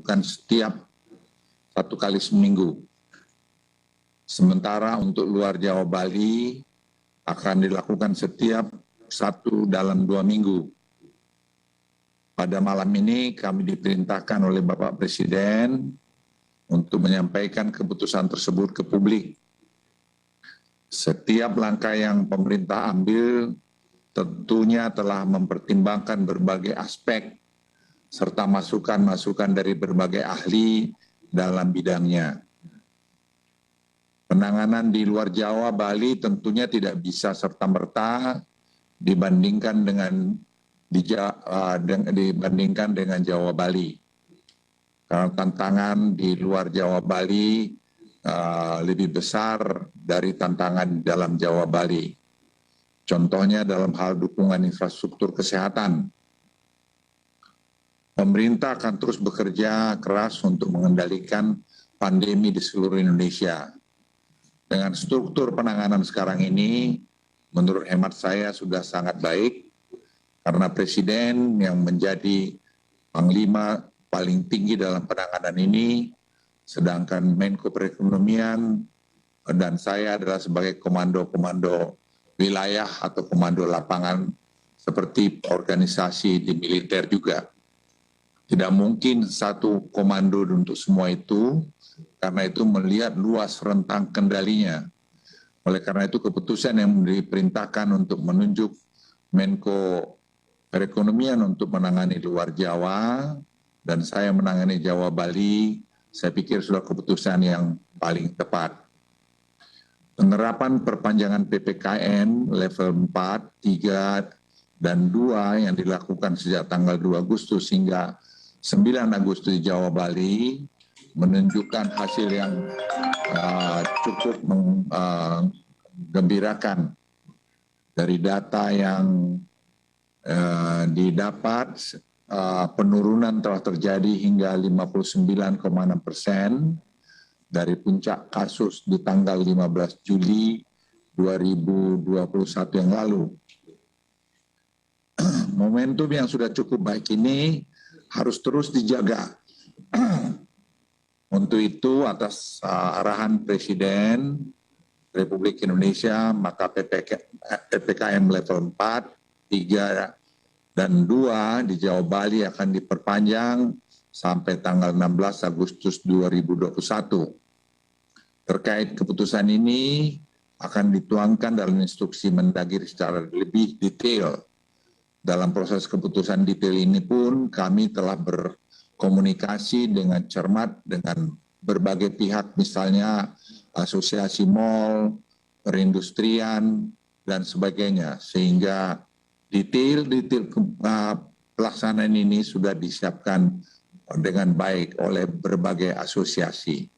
dilakukan setiap 1 kali seminggu. Sementara untuk luar Jawa Bali akan dilakukan setiap 1 dalam 2 minggu. Pada malam ini kami diperintahkan oleh Bapak Presiden untuk menyampaikan keputusan tersebut ke publik. Setiap langkah yang pemerintah ambil tentunya telah mempertimbangkan berbagai aspek serta masukan-masukan dari berbagai ahli dalam bidangnya. Penanganan di luar Jawa, Bali tentunya tidak bisa serta-merta dibandingkan dengan Jawa Bali. Karena tantangan di luar Jawa Bali lebih besar dari tantangan dalam Jawa Bali. Contohnya dalam hal dukungan infrastruktur kesehatan. Pemerintah akan terus bekerja keras untuk mengendalikan pandemi di seluruh Indonesia. Dengan struktur penanganan sekarang ini, menurut hemat saya sudah sangat baik, karena Presiden yang menjadi Panglima paling tinggi dalam penanganan ini, sedangkan Menko Perekonomian dan saya adalah sebagai komando-komando wilayah atau komando lapangan seperti organisasi di militer juga. Tidak mungkin satu komando untuk semua itu, karena itu melihat luas rentang kendalinya. Oleh karena itu keputusan yang diperintahkan untuk menunjuk Menko Perekonomian untuk menangani luar Jawa dan saya menangani Jawa Bali, saya pikir sudah keputusan yang paling tepat. Penerapan perpanjangan PPKM level 4, 3, dan 2 yang dilakukan sejak tanggal 2 Agustus hingga 9 Agustus di Jawa Bali menunjukkan hasil yang cukup menggembirakan. Dari data yang didapat, penurunan telah terjadi hingga 59,6% dari puncak kasus di tanggal 15 Juli 2021 yang lalu. Momentum yang sudah cukup baik ini harus terus dijaga. Untuk itu, atas arahan Presiden Republik Indonesia, maka PPKM level 4, 3, dan 2 di Jawa Bali akan diperpanjang sampai tanggal 16 Agustus 2021. Terkait keputusan ini akan dituangkan dalam instruksi Mendagri secara lebih detail. Dalam proses keputusan detail ini pun kami telah berkomunikasi dengan cermat dengan berbagai pihak, misalnya asosiasi mal, perindustrian, dan sebagainya, sehingga detail-detail pelaksanaan ini sudah disiapkan dengan baik oleh berbagai asosiasi.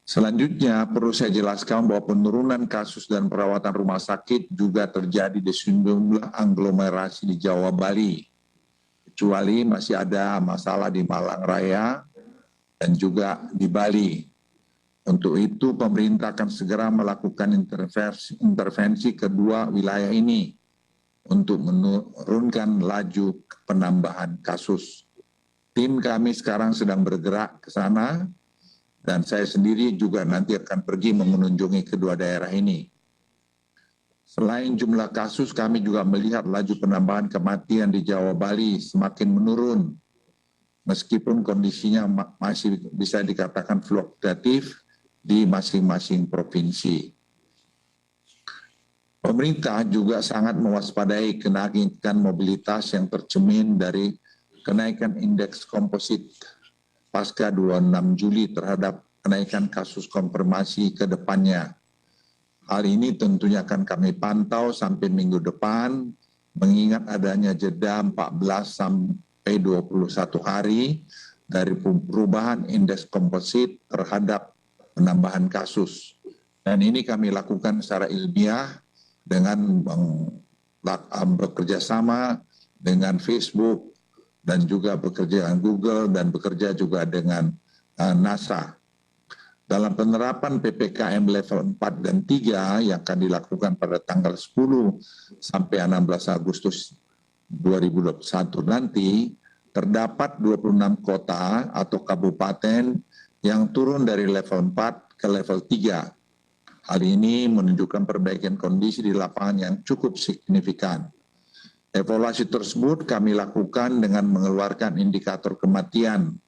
Selanjutnya perlu saya jelaskan bahwa penurunan kasus dan perawatan rumah sakit juga terjadi di sejumlah aglomerasi di Jawa Bali, kecuali masih ada masalah di Malang Raya dan juga di Bali. Untuk itu pemerintah akan segera melakukan intervensi kedua wilayah ini untuk menurunkan laju penambahan kasus. Tim kami sekarang sedang bergerak ke sana dan saya sendiri juga nanti akan pergi mengunjungi kedua daerah ini. Selain jumlah kasus, kami juga melihat laju penambahan kematian di Jawa Bali semakin menurun, meskipun kondisinya masih bisa dikatakan fluktuatif di masing-masing provinsi. Pemerintah juga sangat mewaspadai kenaikan mobilitas yang tercermin dari kenaikan indeks komposit pasca 26 Juli terhadap kenaikan kasus konfirmasi ke depannya. Hal ini tentunya akan kami pantau sampai minggu depan, mengingat adanya jeda 14 sampai 21 hari dari perubahan indeks komposit terhadap penambahan kasus. Dan ini kami lakukan secara ilmiah dengan bekerja sama dengan Facebook dan juga bekerja dengan Google dan bekerja juga dengan NASA. Dalam penerapan PPKM level 4 dan 3 yang akan dilakukan pada tanggal 10 sampai 16 Agustus 2021 nanti, terdapat 26 kota atau kabupaten yang turun dari level 4 ke level 3. Hal ini menunjukkan perbaikan kondisi di lapangan yang cukup signifikan. Evaluasi tersebut kami lakukan dengan mengeluarkan indikator kematian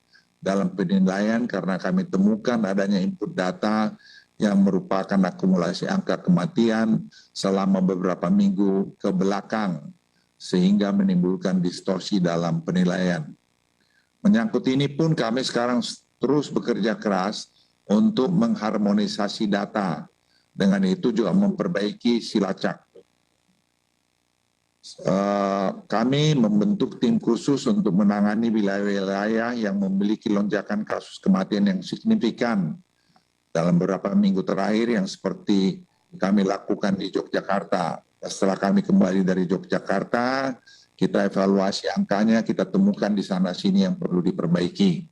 dalam penilaian karena kami temukan adanya input data yang merupakan akumulasi angka kematian selama beberapa minggu ke belakang, sehingga menimbulkan distorsi dalam penilaian. Menyangkut ini pun kami sekarang terus bekerja keras untuk mengharmonisasi data. Dengan itu juga memperbaiki silacak. Kami membentuk tim khusus untuk menangani wilayah-wilayah yang memiliki lonjakan kasus kematian yang signifikan dalam beberapa minggu terakhir yang seperti kami lakukan di Yogyakarta. Setelah kami kembali dari Yogyakarta, kita evaluasi angkanya, kita temukan di sana-sini yang perlu diperbaiki.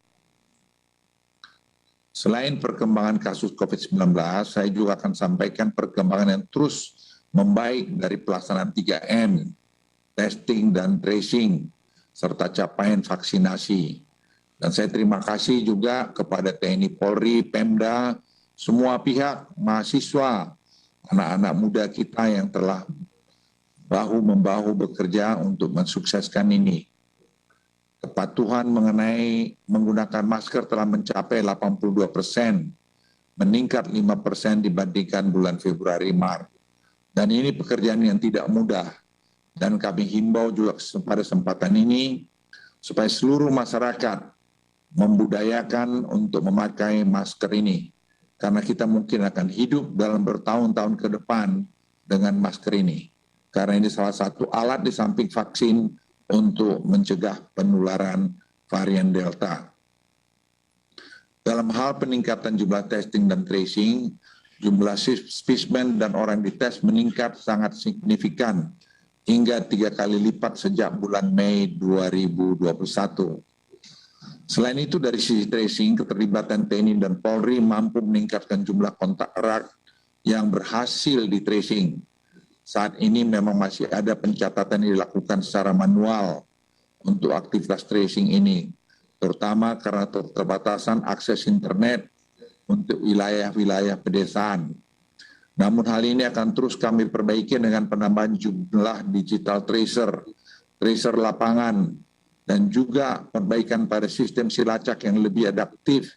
Selain perkembangan kasus COVID-19, saya juga akan sampaikan perkembangan yang terus membaik dari pelaksanaan 3M, testing dan tracing, serta capaian vaksinasi. Dan saya terima kasih juga kepada TNI Polri, Pemda, semua pihak, mahasiswa, anak-anak muda kita yang telah bahu-membahu bekerja untuk mensukseskan ini. Kepatuhan mengenai menggunakan masker telah mencapai 82%, meningkat 5% dibandingkan bulan Februari-Maret. Dan ini pekerjaan yang tidak mudah. Dan kami himbau juga pada kesempatan ini supaya seluruh masyarakat membudayakan untuk memakai masker ini. Karena kita mungkin akan hidup dalam bertahun-tahun ke depan dengan masker ini. Karena ini salah satu alat di samping vaksin untuk mencegah penularan varian Delta. Dalam hal peningkatan jumlah testing dan tracing, jumlah spesimen dan orang dites meningkat sangat signifikan hingga 3 kali lipat sejak bulan Mei 2021. Selain itu dari sisi tracing, keterlibatan TNI dan Polri mampu meningkatkan jumlah kontak erat yang berhasil di tracing. Saat ini memang masih ada pencatatan yang dilakukan secara manual untuk aktivitas tracing ini, terutama karena keterbatasan akses internet untuk wilayah-wilayah pedesaan. Namun hal ini akan terus kami perbaiki dengan penambahan jumlah digital tracer lapangan, dan juga perbaikan pada sistem silacak yang lebih adaptif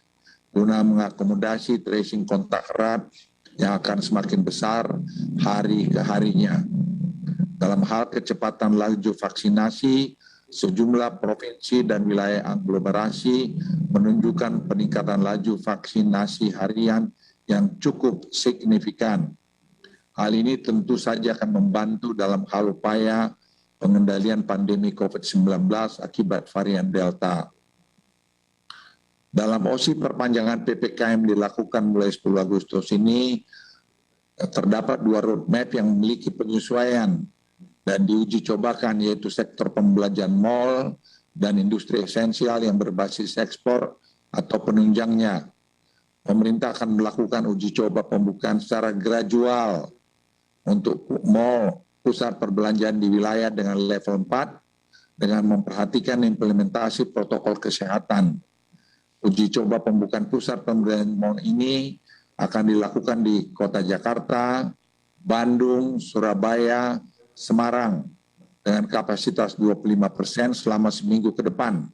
guna mengakomodasi tracing kontak erat yang akan semakin besar hari ke harinya. Dalam hal kecepatan laju vaksinasi, sejumlah provinsi dan wilayah aglomerasi menunjukkan peningkatan laju vaksinasi harian yang cukup signifikan. Hal ini tentu saja akan membantu dalam hal upaya pengendalian pandemi COVID-19 akibat varian Delta. Dalam OSI perpanjangan PPKM dilakukan mulai 10 Agustus ini, terdapat 2 roadmap yang memiliki penyesuaian dan diuji cobakan, yaitu sektor pembelanjaan mal dan industri esensial yang berbasis ekspor atau penunjangnya. Pemerintah akan melakukan uji coba pembukaan secara gradual untuk mal, pusat perbelanjaan di wilayah dengan level 4 dengan memperhatikan implementasi protokol kesehatan. Uji coba pembukaan pusat pembelanjaan mal ini akan dilakukan di Kota Jakarta, Bandung, Surabaya, Semarang dengan kapasitas 25% selama seminggu ke depan.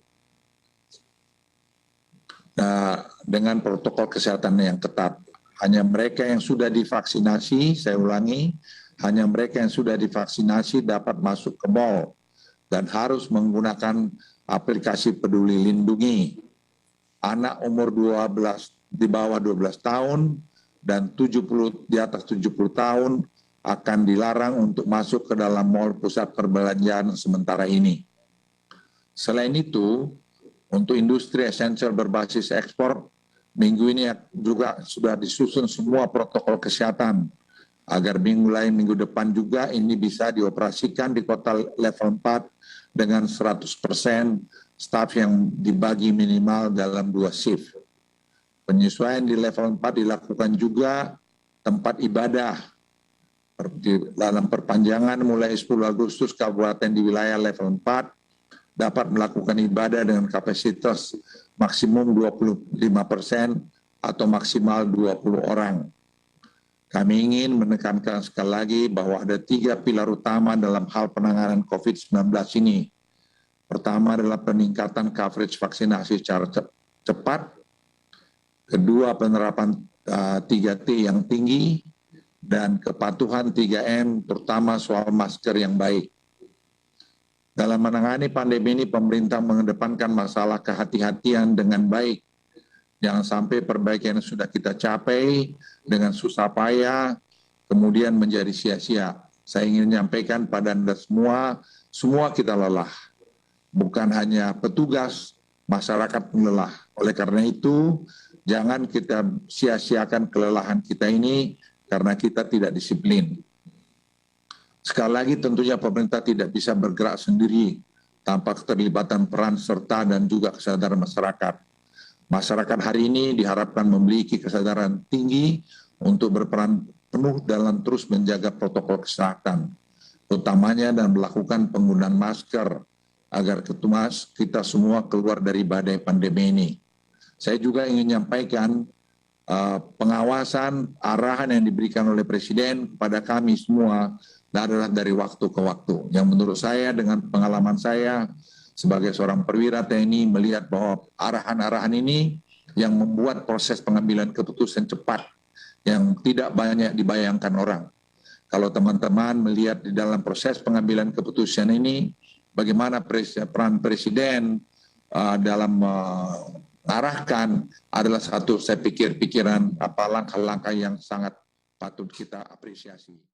Nah, dengan protokol kesehatan yang ketat, hanya mereka yang sudah divaksinasi, saya ulangi, hanya mereka yang sudah divaksinasi dapat masuk ke mal dan harus menggunakan aplikasi Peduli Lindungi. Anak umur 12 di bawah 12 tahun dan 70 di atas 70 tahun akan dilarang untuk masuk ke dalam mal pusat perbelanjaan sementara ini. Selain itu, untuk industri esensial berbasis ekspor, minggu ini juga sudah disusun semua protokol kesehatan agar minggu depan juga ini bisa dioperasikan di kota level 4 dengan 100% staf yang dibagi minimal dalam 2 shift. Penyesuaian di level 4 dilakukan juga tempat ibadah. Dalam perpanjangan mulai 10 Agustus kabupaten di wilayah level 4 dapat melakukan ibadah dengan kapasitas maksimum 25% atau maksimal 20 orang. Kami ingin menekankan sekali lagi bahwa ada 3 pilar utama dalam hal penanganan COVID-19 ini. Pertama adalah peningkatan coverage vaksinasi secara cepat. Kedua, penerapan 3T yang tinggi. Dan kepatuhan 3M, terutama soal masker yang baik. Dalam menangani pandemi ini, pemerintah mengedepankan masalah kehati-hatian dengan baik. Jangan sampai perbaikan yang sudah kita capai dengan susah payah, kemudian menjadi sia-sia. Saya ingin menyampaikan pada Anda semua kita lelah. Bukan hanya petugas, masyarakat pun lelah. Oleh karena itu, jangan kita sia-siakan kelelahan kita ini karena kita tidak disiplin. Sekali lagi tentunya pemerintah tidak bisa bergerak sendiri tanpa keterlibatan peran serta dan juga kesadaran masyarakat. Masyarakat hari ini diharapkan memiliki kesadaran tinggi untuk berperan penuh dalam terus menjaga protokol kesehatan, utamanya dan melakukan penggunaan masker agar kita semua keluar dari badai pandemi ini. Saya juga ingin menyampaikan pengawasan, arahan yang diberikan oleh Presiden kepada kami semua adalah dari waktu ke waktu. Yang menurut saya dengan pengalaman saya sebagai seorang perwira TNI melihat bahwa arahan-arahan ini yang membuat proses pengambilan keputusan cepat yang tidak banyak dibayangkan orang. Kalau teman-teman melihat di dalam proses pengambilan keputusan ini, bagaimana peran Presiden dalam mengarahkan adalah satu saya pikir pikiran langkah-langkah yang sangat patut kita apresiasi.